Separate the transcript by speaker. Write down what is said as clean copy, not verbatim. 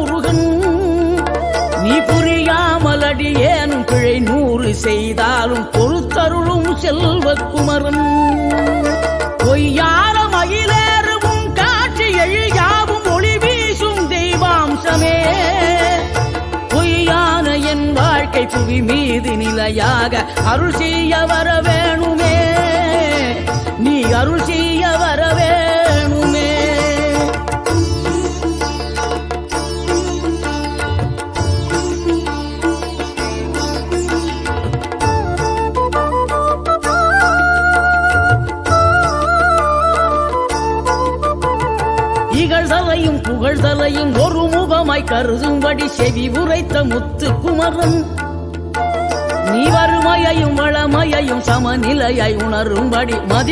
Speaker 1: முருகன் நீ புரியாமல் அடியேனும் பிழை 100 செய்தாலும் பொறுத்தருளும் செல்வக்குமரன் பொய்யார மயிலேறும் காட்சி எழியாவும் ஒளி வீசும் தெய்வாம்சமே பொய்யான என் வாழ்க்கை புவி மீது நிலையாக அருள் செய்ய வர வேணுமே நீ அருள் செய்ய வர வேணுமே இகழ்தலையும் புகழ்தலையும் ஒரு முகமாய் கருதும்படி செவி உரைத்த முத்துக்குமரன் நீ வறுமையையும் வளமையையும் சமநிலையை உணரும்படி மதி